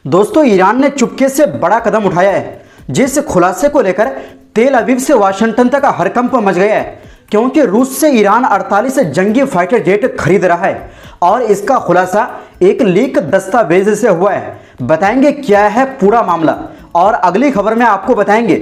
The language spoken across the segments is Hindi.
दोस्तों, ईरान ने चुपके से बड़ा कदम उठाया है, जिस खुलासे को लेकर तेल अवीव से वाशिंगटन तक हड़कंप मच गया है, क्योंकि रूस से ईरान 48 जंगी फाइटर जेट खरीद रहा है और इसका खुलासा एक लीक दस्तावेज से हुआ है। बताएंगे क्या है पूरा मामला, और अगली खबर में आपको बताएंगे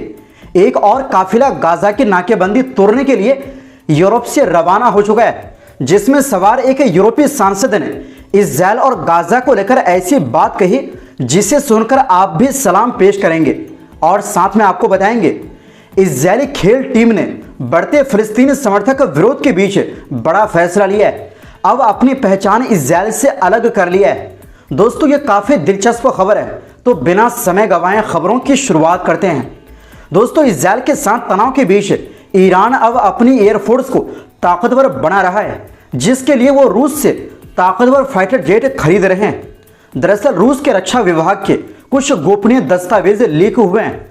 एक और काफिला गाजा की नाकेबंदी तोड़ने के लिए यूरोप से रवाना हो चुका है, जिसमें सवार एक यूरोपीय सांसद ने इस्राएल और गाजा को लेकर ऐसी बात कही जिसे सुनकर आप भी सलाम पेश करेंगे। और साथ में आपको बताएंगे इजरायली खेल टीम ने बढ़ते फिलिस्तीनी समर्थक विरोध के बीच बड़ा फैसला लिया है, अब अपनी पहचान इजरायल से अलग कर लिया है। दोस्तों, ये काफी दिलचस्प खबर है, तो बिना समय गंवाए खबरों की शुरुआत करते हैं। दोस्तों, इजरायल के साथ तनाव के बीच ईरान अब अपनी एयरफोर्स को ताकतवर बना रहा है, जिसके लिए वो रूस से ताकतवर फाइटर जेट खरीद रहे हैं। दरअसल रूस के रक्षा विभाग के कुछ गोपनीय दस्तावेज लीक हुए हैं,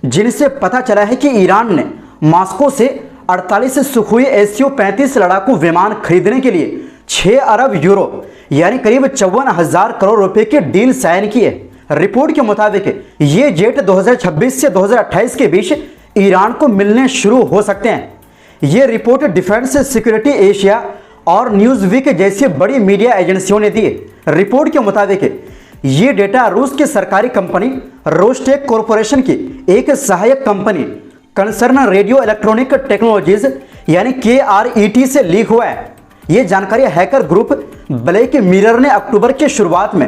जिनसे पता चला है कि ईरान ने मॉस्को से 48 सुखोई SU-35 लड़ाकू विमान खरीदने के लिए 6 अरब यूरो यानी करीब 54,000 करोड़ रुपए की डील साइन की है। रिपोर्ट के मुताबिक ये जेट 2026 से 2028 के बीच ईरान को मिलने शुरू हो सकते हैं। ये रिपोर्ट डिफेंस सिक्योरिटी एशिया और न्यूज वीक जैसी बड़ी मीडिया एजेंसियों ने दी है। रिपोर्ट के मुताबिक ये डेटा रूस की सरकारी कंपनी रोस्टेक कॉरपोरेशन की एक सहायक company concern radio electronic technologies यानी KRET से लीक हुआ है। ये जानकारी हैकर ग्रुप ब्लैक मिरर ने अक्टूबर की शुरुआत में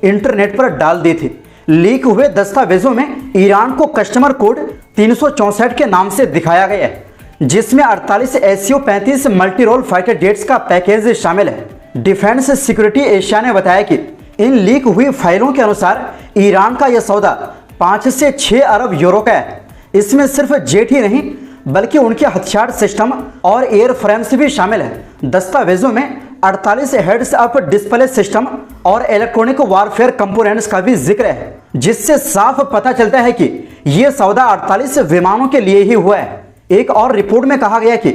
इंटरनेट पर डाल दी थी। लीक हुए दस्तावेजों में ईरान को कस्टमर कोड 364 के नाम से दिखाया गया है, जिसमें 48 SU-35 multi role fighter jets का पैकेज शामिल है। डिफेंस सिक्योरिटी एशिया ने बताया कि इन लीक हुई फाइलों के अनुसार ईरान का यह सौदा 5 से 6 अरब यूरो का है। इसमें सिर्फ जेट ही नहीं बल्कि उनके हथियार सिस्टम और एयर फ्रेम्स भी शामिल है। दस्तावेजों में 48 हेड्स अप डिस्प्ले सिस्टम और इलेक्ट्रॉनिक वारफेयर कंपोनेंट्स का भी जिक्र है, जिससे साफ पता चलता है कि यह सौदा 48 विमानों के लिए ही हुआ है। एक और रिपोर्ट में कहा गया कि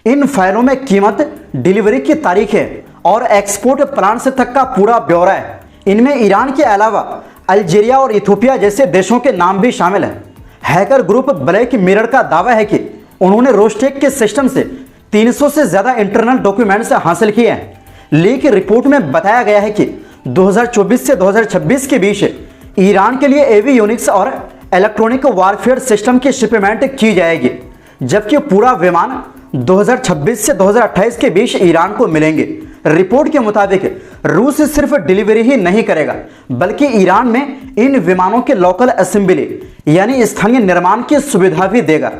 इन फाइलों में कीमत, डिलीवरी की तारीखें और एक्सपोर्ट प्लान्स तक का पूरा ब्यौरा है। इनमें ईरान के अलावा अल्जीरिया और इथियोपिया जैसे देशों के नाम भी शामिल है। हैकर ग्रुप ब्लैक मिरर का दावा है कि उन्होंने रोस्टेक के सिस्टम से 300 से ज्यादा इंटरनल डॉक्यूमेंट्स हासिल किए हैं। लीक रिपोर्ट में बताया गया है कि 2024 से 2026 के बीच ईरान के लिए एवियोनिक्स और इलेक्ट्रॉनिक वारफेयर सिस्टम की शिपमेंट की जाएगी, जबकि पूरा विमान 2026 से 2028 के बीच ईरान को मिलेंगे। रिपोर्ट के मुताबिक रूस सिर्फ डिलीवरी ही नहीं करेगा बल्कि ईरान में इन विमानों के लोकल असेंबली यानी स्थानीय निर्माण की सुविधा भी देगा।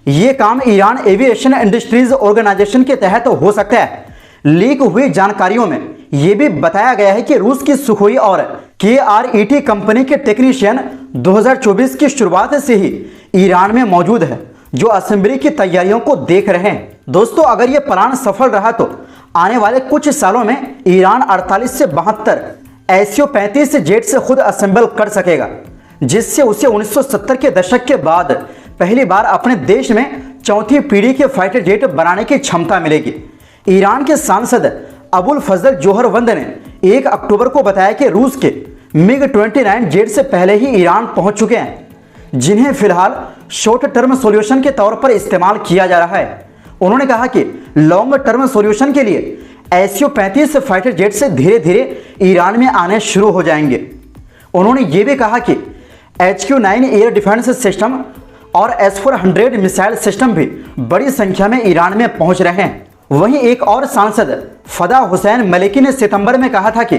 ये काम ईरान एविएशन इंडस्ट्रीज ऑर्गेनाइजेशन के तहत हो सकता है। लीक हुई जानकारियों में यह भी बताया गया है कि रूस की सुखोई और KRET कंपनी के टेक्नीशियन 2024 की शुरुआत से ही ईरान में मौजूद है, जो असेंबली की तैयारियों को देख रहे हैं। दोस्तों, अगर ये प्लान सफल रहा तो आने वाले कुछ सालों में ईरान 48 से 72 SU-35 जेट से खुद असेंबल कर सकेगा, जिससे उसे 1970 के दशक के बाद पहली बार अपने देश में चौथी पीढ़ी के फाइटर जेट बनाने की क्षमता मिलेगी। ईरान के सांसद अबुल फजल जोहरवंद ने 1 अक्टूबर को बताया कि रूस के MiG-29 जेट से पहले ही ईरान पहुंच चुके हैं, जिन्हें फिलहाल शॉर्ट टर्म सॉल्यूशन के तौर पर इस्तेमाल किया जा रहा है। उन्होंने कहा कि लॉन्ग टर्म सॉल्यूशन के लिए SU-35 फाइटर जेट से धीरे धीरे ईरान में आने शुरू हो जाएंगे। उन्होंने ये भी कहा कि HQ-9 एयर डिफेंस सिस्टम और S-400 मिसाइल सिस्टम भी बड़ी संख्या में ईरान में पहुंच रहे हैं। वहीं एक और सांसद फदा हुसैन मलिकी ने सितंबर में कहा था कि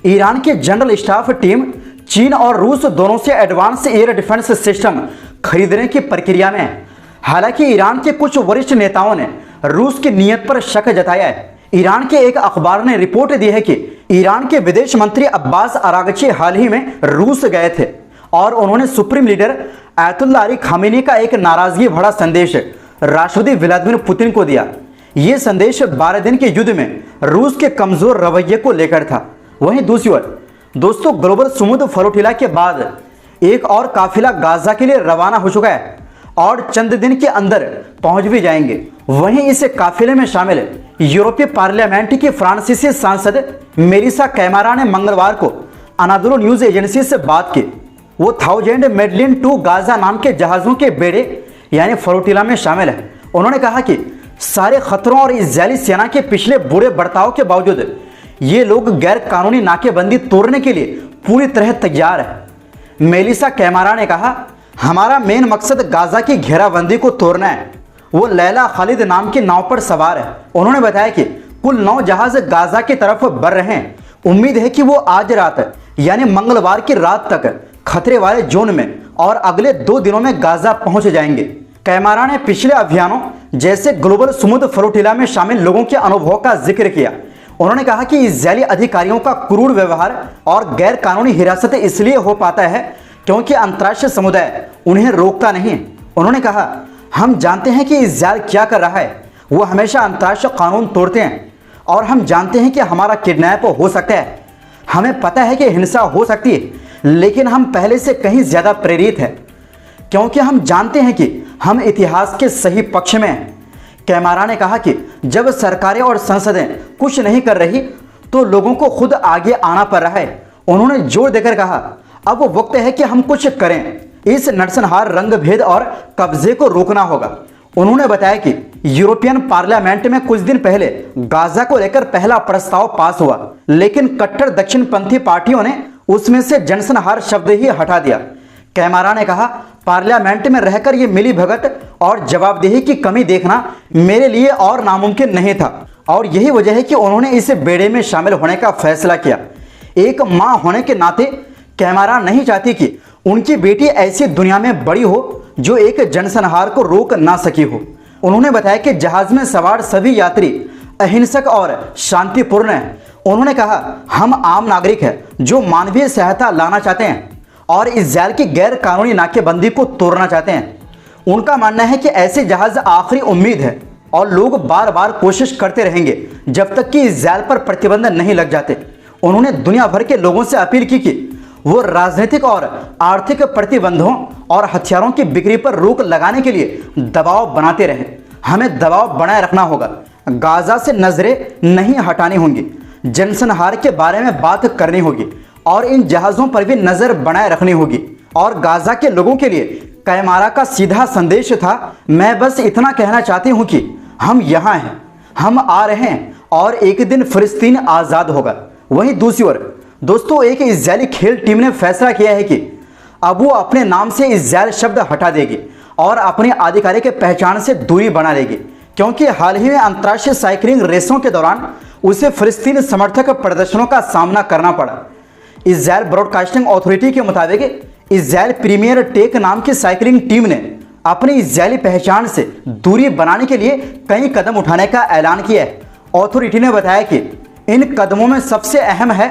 ईरान की जनरल स्टाफ टीम चीन और रूस दोनों से एडवांस एयर डिफेंस सिस्टम खरीदने की प्रक्रिया में है। हालांकि ईरान के कुछ वरिष्ठ नेताओं ने रूस की नीयत पर शक जताया है। ईरान के एक अखबार ने रिपोर्ट दी है कि ईरान के विदेश मंत्री अब्बास अरागची हाल ही में रूस गए थे और उन्होंने supreme leader Ayatollah Ali Khamenei का एक नाराजगी भरा संदेश राष्ट्रपति व्लादिमीर पुतिन को दिया। ये संदेश 12 दिन के युद्ध में रूस के कमजोर रवैये को लेकर था। वहीं दूसरी ओर दोस्तों, ग्लोबल समुद्र फ्लोटिला के बाद एक और काफिला गाजा के लिए रवाना हो चुका है और चंद दिन के अंदर पहुंच भी जाएंगे। वहीं इस काफिले में शामिल यूरोपीय पार्लियामेंट की फ्रांसीसी सांसद मेरिसा कैमारा ने मंगलवार को अनादोलू न्यूज़ एजेंसी से बात की। वो 1000 मेडलिन टू गाजा नाम के जहाज़ों के बेड़े यानी फ्लोटिला में शामिल है। उन्होंने कहा कि सारे खतरों और इजरायली सेना के पिछले बुरे बर्ताव के बावजूद ये लोग गैर कानूनी नाकेबंदी तोड़ने के लिए पूरी तरह तैयार है। मेलिसा कैमारा ने कहा, हमारा मेन मकसद गाजा की घेराबंदी को तोड़ना है। वो लैला खालिद नाम की नाव पर सवार है। उन्होंने बताया कि कुल 9 जहाज गाजा की तरफ बढ़ रहे हैं। उम्मीद है कि वो आज रात यानी मंगलवार की रात तक खतरे वाले जोन में और अगले 2 दिनों में गाजा पहुंच जाएंगे। कैमारा ने पिछले अभियानों जैसे ग्लोबल समुद्र फ्लोटिला में शामिल लोगों के अनुभव का जिक्र किया। उन्होंने कहा कि इजरायली अधिकारियों का क्रूर व्यवहार और गैर कानूनी हिरासत इसलिए हो पाता है क्योंकि अंतर्राष्ट्रीय समुदाय उन्हें रोकता नहीं। उन्होंने कहा, हम जानते हैं कि इजरायल क्या कर रहा है। वो हमेशा अंतर्राष्ट्रीय कानून तोड़ते हैं और हम जानते हैं कि हमारा किडनैप हो सकता है। हमें पता है कि हिंसा हो सकती है, लेकिन हम पहले से कहीं ज़्यादा प्रेरित हैं क्योंकि हम जानते हैं कि हम इतिहास के सही पक्ष में हैं। कैमारा ने कहा कि जब सरकारें और संसदें कुछ नहीं कर रही तो लोगों को खुद आगे आना पड़ रहा है। उन्होंने जोर देकर कहा, अब वक्त है कि हम कुछ करें। इस नरसंहार रंगभेद और कब्जे को रोकना होगा। उन्होंने बताया कि यूरोपियन पार्लियामेंट में कुछ दिन पहले गाजा को लेकर पहला प्रस्ताव पास हुआ, लेकिन कट्टर दक्षिणपंथी पार्टियों ने उसमें से जनसंहार शब्द ही हटा दिया। कैमारा ने कहा, पार्लियामेंट में रहकर ये मिलीभगत और जवाबदेही की कमी देखना मेरे लिए और नामुमकिन नहीं था और यही वजह है कि उन्होंने इस बेड़े में शामिल होने का फैसला किया। एक मां होने के नाते कैमारा नहीं चाहती कि उनकी बेटी ऐसी दुनिया में बड़ी हो जो एक जनसंहार को रोक ना सकी हो। उन्होंने बताया कि जहाज में सवार सभी यात्री अहिंसक और शांतिपूर्ण हैं। उन्होंने कहा, हम आम नागरिक हैं जो मानवीय सहायता लाना चाहते हैं और इजरायल की गैर कानूनी नाकेबंदी को तोड़ना चाहते हैं। उनका मानना है कि ऐसे जहाज आखिरी उम्मीद है और लोग बार बार कोशिश करते रहेंगे जब तक कि इजरायल पर प्रतिबंध नहीं लग जाते। उन्होंने दुनिया भर के लोगों से अपील की कि वो राजनीतिक और आर्थिक प्रतिबंधों और हथियारों की बिक्री पर रोक लगाने के लिए दबाव बनाते रहें। हमें दबाव बनाए रखना होगा, गाजा से नजरें नहीं हटानी होंगी, जनसंहार के बारे में बात करनी होगी और इन जहाज़ों पर भी नज़र बनाए रखनी होगी। और गाजा के लोगों के लिए कैमारा का सीधा संदेश था, मैं बस इतना कहना चाहती हूँ कि हम यहाँ हैं, हम आ रहे हैं और एक दिन फिलिस्तीन आज़ाद होगा। वहीं दूसरी ओर दोस्तों, एक इजरायली खेल टीम ने फैसला किया है कि अब वो अपने नाम से इजरायल शब्द हटा देगी और अपनी आधिकारिक पहचान से दूरी बना लेगी क्योंकि हाल ही में अंतर्राष्ट्रीय साइकिलिंग रेसों के दौरान उसे फिलिस्तीन समर्थक प्रदर्शनों का सामना करना पड़ा। इजरायल ब्रॉडकास्टिंग अथॉरिटी के मुताबिक इजरायल प्रीमियर टेक नाम की साइकिलिंग टीम ने अपनी इजरायली पहचान से दूरी बनाने के लिए कई कदम उठाने का ऐलान किया है। अथॉरिटी ने बताया कि इन कदमों में सबसे अहम है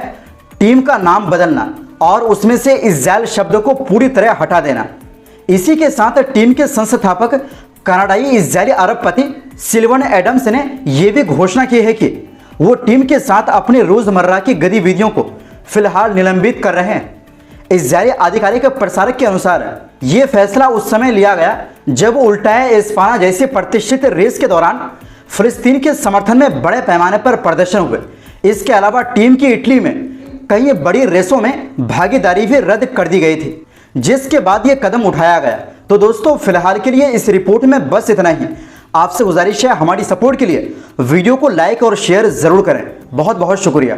टीम का नाम बदलना और उसमें से इजरायल शब्द को पूरी तरह हटा देना। इसी के साथ टीम के संस्थापक कनाडाई इजरायली अरबपति सिल्वन एडम्स ने यह भी घोषणा की है कि वो टीम के साथ अपनी रोजमर्रा की गतिविधियों को फिलहाल निलंबित कर रहे हैं। इजरायली आधिकारिक प्रसारक के अनुसार ये फैसला उस समय लिया गया जब उल्टाए एस्फाना जैसी प्रतिष्ठित रेस के दौरान फिलिस्तीन के समर्थन में बड़े पैमाने पर प्रदर्शन हुए। इसके अलावा टीम की इटली में कई बड़ी रेसों में भागीदारी भी रद्द कर दी गई थी, जिसके बाद ये कदम उठाया गया। तो दोस्तों, फिलहाल के लिए इस रिपोर्ट में बस इतना ही। आपसे गुजारिश है हमारी सपोर्ट के लिए वीडियो को लाइक और शेयर जरूर करें। बहुत बहुत शुक्रिया।